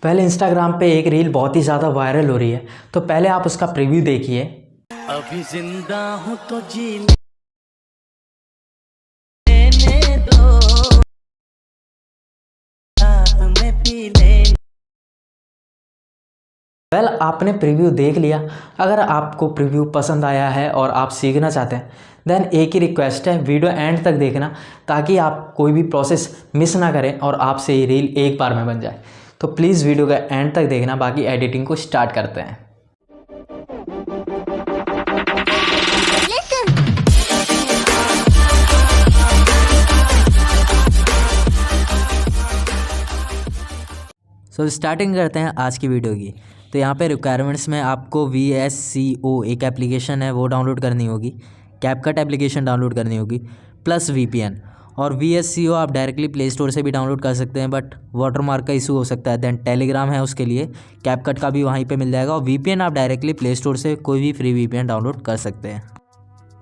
पहले इंस्टाग्राम पे एक रील बहुत ही ज़्यादा वायरल हो रही है, तो पहले आप उसका प्रीव्यू देखिए। अभी जिंदा हूँ तो जी लेने दो, रात में पी लेने। आपने प्रीव्यू देख लिया। अगर आपको प्रीव्यू पसंद आया है और आप सीखना चाहते हैं, देन एक ही रिक्वेस्ट है, वीडियो एंड तक देखना ताकि आप कोई भी प्रोसेस मिस ना करें और आपसे ये रील एक बार में बन जाए। तो प्लीज़ वीडियो का एंड तक देखना। बाकी एडिटिंग को स्टार्ट करते हैं। स्टार्टिंग करते हैं आज की वीडियो की। तो यहाँ पे रिक्वायरमेंट्स में आपको VSCO एक एप्लीकेशन है वो डाउनलोड करनी होगी, कैपकट एप्लीकेशन डाउनलोड करनी होगी, प्लस VPN। और VSCO आप डायरेक्टली प्ले स्टोर से भी डाउनलोड कर सकते हैं, बट वाटरमार्क का इशू हो सकता है। देन टेलीग्राम है उसके लिए, कैपकट का भी वहीं पे मिल जाएगा। और VPN आप डायरेक्टली प्ले स्टोर से कोई भी फ्री VPN डाउनलोड कर सकते हैं।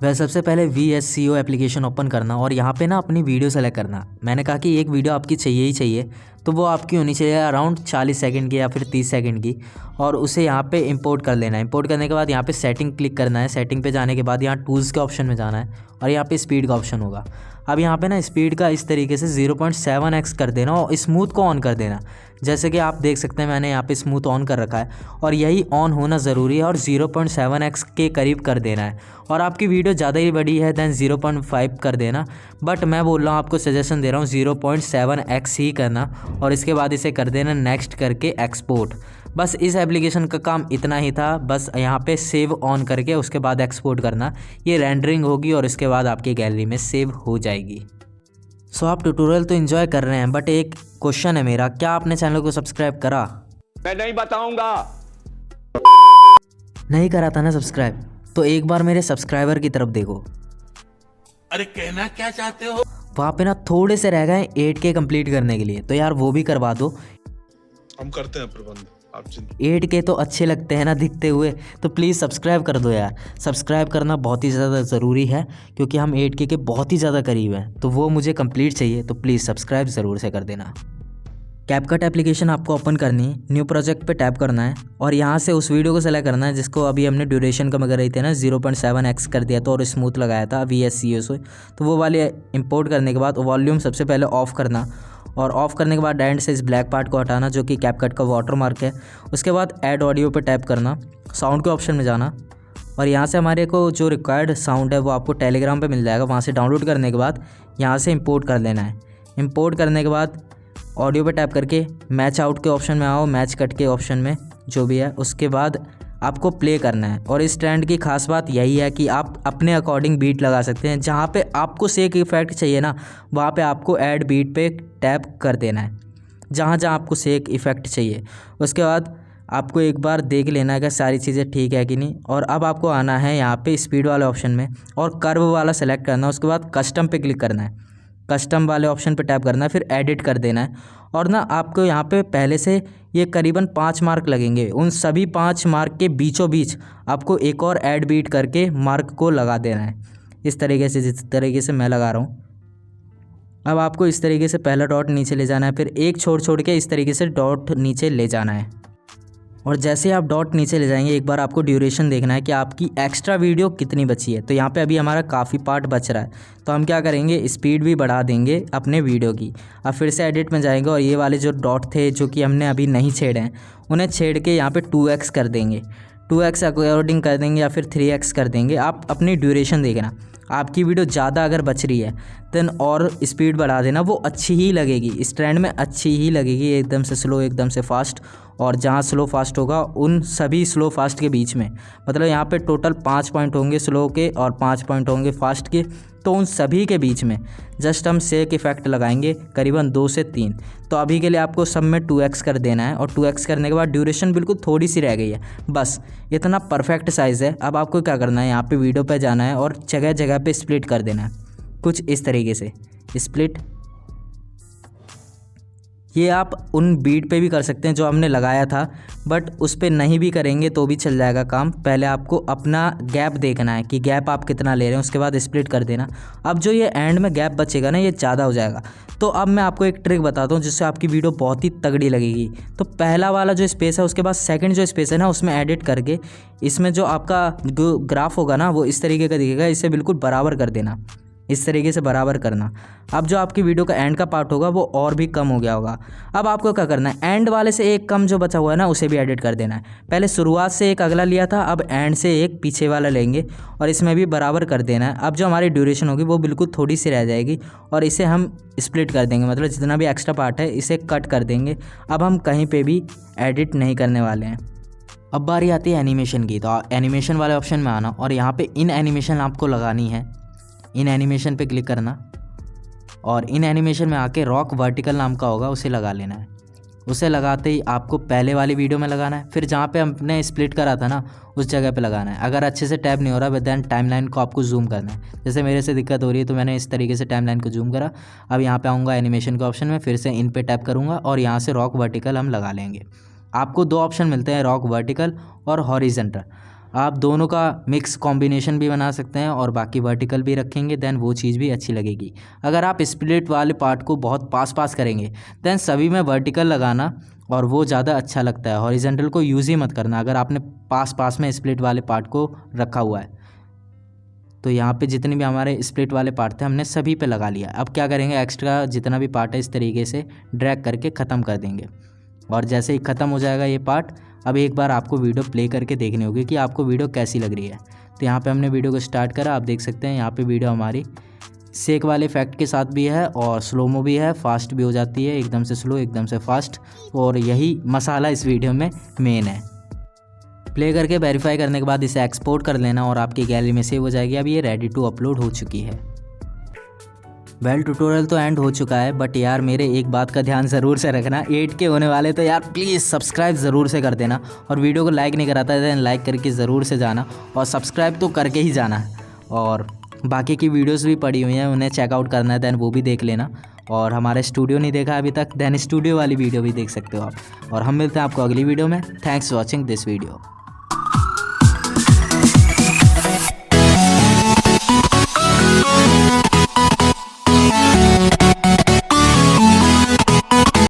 वह सबसे पहले VSCO एप्लीकेशन ओपन करना और यहाँ पे ना अपनी वीडियो सेलेक्ट करना। मैंने कहा कि एक वीडियो आपकी चाहिए ही चाहिए, तो वो आपकी होनी चाहिए अराउंड 40 सेकंड की या फिर 30 सेकंड की, और उसे यहाँ पे इंपोर्ट कर लेना है। इंपोर्ट करने के बाद यहाँ पे सेटिंग क्लिक करना है। सेटिंग पे जाने के बाद यहाँ टूल्स के ऑप्शन में जाना है और यहाँ पे स्पीड का ऑप्शन होगा। अब यहाँ पे ना स्पीड का इस तरीके से 0.7x कर देना और स्मूथ को ऑन कर देना। जैसे कि आप देख सकते हैं मैंने यहाँ पे स्मूथ ऑन कर रखा है और यही ऑन होना ज़रूरी है, और 0.7x के करीब कर देना है। और आपकी वीडियो ज़्यादा ही बड़ी है देन 0.5 कर देना, बट मैं बोल रहा हूँ, आपको सजेशन दे रहा हूँ 0.7x ही करना। और इसके बाद इसे कर देना नेक्स्ट करके एक्सपोर्ट। बस इस एप्लीकेशन का काम इतना ही था। बस यहाँ पे सेव ऑन करके उसके बाद एक्सपोर्ट करना, ये रेंडरिंग होगी और इसके बाद आपकी गैलरी में सेव हो जाएगी। आप ट्यूटोरियल तो एंजॉय कर रहे हैं, बट एक क्वेश्चन है मेरा, क्या आपने चैनल को सब्सक्राइब करा? मैं नहीं बताऊंगा। नहीं करा था ना सब्सक्राइब? तो एक बार मेरे सब्सक्राइबर की तरफ देखो। अरे कहना क्या चाहते हो? वहाँ पे ना थोड़े से रह गए 8K कंप्लीट करने के लिए, तो यार वो भी करवा दो। हम करते हैं प्रबंध। 8K तो अच्छे लगते हैं ना दिखते हुए, तो प्लीज़ सब्सक्राइब कर दो यार। सब्सक्राइब करना बहुत ही ज़्यादा ज़रूरी है क्योंकि हम 8K के बहुत ही ज़्यादा करीब हैं, तो वो मुझे कंप्लीट चाहिए। तो प्लीज़ सब्सक्राइब ज़रूर से कर देना। कैपकट एप्लीकेशन आपको ओपन करनी है, न्यू प्रोजेक्ट पे टैप करना है और यहाँ से उस वीडियो को सेलेक्ट करना है जिसको अभी हमने ड्यूरेशन कम कर रही थी ना, 0.7x कर दिया था और स्मूथ लगाया था VSCO से। तो वो वाले इंपोर्ट करने के बाद वॉल्यूम सबसे पहले ऑफ़ करना, और ऑफ़ करने के बाद एंड से इस ब्लैक पार्ट को हटाना जो कि कैपकट का वाटरमार्क है। उसके बाद ऐड ऑडियो पे टैप करना, साउंड के ऑप्शन में जाना और यहाँ से हमारे को जो रिक्वायर्ड साउंड है वो आपको टेलीग्राम पे मिल जाएगा। वहाँ से डाउनलोड करने के बाद यहाँ से इंपोर्ट कर लेना है। इंपोर्ट करने के बाद ऑडियो पे टैप करके मैच आउट के ऑप्शन में आओ, मैच कट के ऑप्शन में जो भी है, उसके बाद आपको प्ले करना है। और इस ट्रेंड की खास बात यही है कि आप अपने अकॉर्डिंग बीट लगा सकते हैं। जहाँ पे आपको सेक इफेक्ट चाहिए ना, वहाँ पे आपको ऐड बीट पे टैप कर देना है, जहाँ जहाँ आपको सेक इफेक्ट चाहिए। उसके बाद आपको एक बार देख लेना है कि सारी चीज़ें ठीक है कि नहीं। और अब आपको आना है यहाँ पे स्पीड वाले ऑप्शन में और कर्व वाला सेलेक्ट करना है। उसके बाद कस्टम पे क्लिक करना है, कस्टम वाले ऑप्शन पे टैप करना है, फिर एडिट कर देना है। और ना आपको यहाँ पे पहले से ये करीबन 5 मार्क लगेंगे, उन सभी 5 मार्क के बीचों बीच आपको एक और ऐड बीट करके मार्क को लगा देना है, इस तरीके से जिस तरीके से मैं लगा रहा हूँ। अब आपको इस तरीके से पहला डॉट नीचे ले जाना है, फिर एक छोड़ के इस तरीके से डॉट नीचे ले जाना है। और जैसे आप डॉट नीचे ले जाएंगे, एक बार आपको ड्यूरेशन देखना है कि आपकी एक्स्ट्रा वीडियो कितनी बची है। तो यहाँ पे अभी हमारा काफ़ी पार्ट बच रहा है, तो हम क्या करेंगे, स्पीड भी बढ़ा देंगे अपने वीडियो की। अब फिर से एडिट में जाएंगे और ये वाले जो डॉट थे जो कि हमने अभी नहीं छेड़े हैं, उन्हें छेड़ के यहाँ पे 2x कर देंगे। 2x अकॉर्डिंग कर देंगे या फिर 3x कर देंगे। आप अपनी ड्यूरेशन देखना, आपकी वीडियो ज़्यादा अगर बच रही है देन और स्पीड बढ़ा देना, वो अच्छी ही लगेगी, इस ट्रेंड में अच्छी ही लगेगी। एकदम से स्लो, एकदम से फास्ट, और जहाँ स्लो फास्ट होगा उन सभी स्लो फास्ट के बीच में, मतलब यहाँ पे टोटल 5 पॉइंट होंगे स्लो के और 5 पॉइंट होंगे फास्ट के, तो उन सभी के बीच में जस्ट हम सेक इफेक्ट लगाएंगे करीबन 2 से 3। तो अभी के लिए आपको सब में 2x कर देना है और 2x करने के बाद ड्यूरेशन बिल्कुल थोड़ी सी रह गई है, बस इतना परफेक्ट साइज़ है। अब आपको क्या करना है, यहाँ पे वीडियो पे जाना है और जगह जगह पे स्प्लिट कर देना है, कुछ इस तरीके से स्प्लिट। ये आप उन बीट पे भी कर सकते हैं जो हमने लगाया था, बट उस पर नहीं भी करेंगे तो भी चल जाएगा काम। पहले आपको अपना गैप देखना है कि गैप आप कितना ले रहे हैं, उसके बाद स्प्लिट कर देना। अब जो ये एंड में गैप बचेगा ना, ये ज़्यादा हो जाएगा, तो अब मैं आपको एक ट्रिक बताता हूँ जिससे आपकी वीडियो बहुत ही तगड़ी लगेगी। तो पहला वाला जो स्पेस है उसके बाद सेकंड जो स्पेस है ना उसमें एडिट करके इसमें जो आपका जो ग्राफ होगा ना वो इस तरीके का दिखेगा, इसे बिल्कुल बराबर कर देना, इस तरीके से बराबर करना। अब जो आपकी वीडियो का एंड का पार्ट होगा वो और भी कम हो गया होगा। अब आपको क्या करना है, एंड वाले से एक कम जो बचा हुआ है ना उसे भी एडिट कर देना है। पहले शुरुआत से एक अगला लिया था, अब एंड से एक पीछे वाला लेंगे और इसमें भी बराबर कर देना है। अब जो हमारी ड्यूरेशन होगी वो बिल्कुल थोड़ी सी रह जाएगी और इसे हम स्प्लिट कर देंगे, मतलब जितना भी एक्स्ट्रा पार्ट है इसे कट कर देंगे। अब हम कहीं पर भी एडिट नहीं करने वाले हैं। अब बारी आती है एनिमेशन की। तो एनिमेशन वाले ऑप्शन में आना और यहाँ पे इन एनिमेशन आपको लगानी है। इन एनिमेशन पे क्लिक करना और इन एनिमेशन में आके रॉक वर्टिकल नाम का होगा उसे लगा लेना है। उसे लगाते ही आपको पहले वाली वीडियो में लगाना है, फिर जहाँ पे हमने स्प्लिट करा था ना उस जगह पे लगाना है। अगर अच्छे से टैब नहीं हो रहा देन टाइमलाइन को आपको जूम करना है। जैसे मेरे से दिक्कत हो रही है तो मैंने इस तरीके से टाइमलाइन को जूम करा। अब यहाँ पे आऊँगा एनिमेशन के ऑप्शन में, फिर से इन पे टैप करूँगा और यहाँ से रॉक वर्टिकल हम लगा लेंगे। आपको दो ऑप्शन मिलते हैं, रॉक वर्टिकल और हॉरिजॉन्टल। आप दोनों का मिक्स कॉम्बिनेशन भी बना सकते हैं और बाकी वर्टिकल भी रखेंगे, देन वो चीज़ भी अच्छी लगेगी। अगर आप स्प्लिट वाले पार्ट को बहुत पास करेंगे देन सभी में वर्टिकल लगाना और वो ज़्यादा अच्छा लगता है। हॉरिजॉन्टल को यूज़ ही मत करना अगर आपने पास में स्प्लिट वाले पार्ट को रखा हुआ है। तो यहाँ पे जितने भी हमारे स्प्लिट वाले पार्ट थे हमने सभी पे लगा लिया। अब क्या करेंगे, एक्स्ट्रा जितना भी पार्ट है इस तरीके से ड्रैग करके ख़त्म कर देंगे और जैसे ही ख़त्म हो जाएगा ये पार्ट, अब एक बार आपको वीडियो प्ले करके देखनी होगी कि आपको वीडियो कैसी लग रही है। तो यहाँ पे हमने वीडियो को स्टार्ट करा, आप देख सकते हैं यहाँ पे वीडियो हमारी सेक वाले इफेक्ट के साथ भी है और स्लोमो भी है, फास्ट भी हो जाती है, एकदम से स्लो एकदम से फास्ट, और यही मसाला इस वीडियो में मेन है। प्ले करके वेरीफाई करने के बाद इसे एक्सपोर्ट कर लेना और आपकी गैलरी में सेव हो जाएगी। अब ये रेडी टू अपलोड हो चुकी है। वेल ट्यूटोरियल तो एंड हो चुका है, बट यार मेरे एक बात का ध्यान ज़रूर से रखना, 8K होने वाले तो यार प्लीज़ सब्सक्राइब ज़रूर से कर देना और वीडियो को लाइक नहीं कराता है तो लाइक करके ज़रूर से जाना और सब्सक्राइब तो करके ही जाना। और बाकी की वीडियोस भी पड़ी हुई हैं, उन्हें चेकआउट करना है देन वो भी देख लेना। और हमारे स्टूडियो नहीं देखा अभी तक देन स्टूडियो वाली वीडियो भी देख सकते हो आप। और हम मिलते हैं आपको अगली वीडियो में। Thanks for watching this video.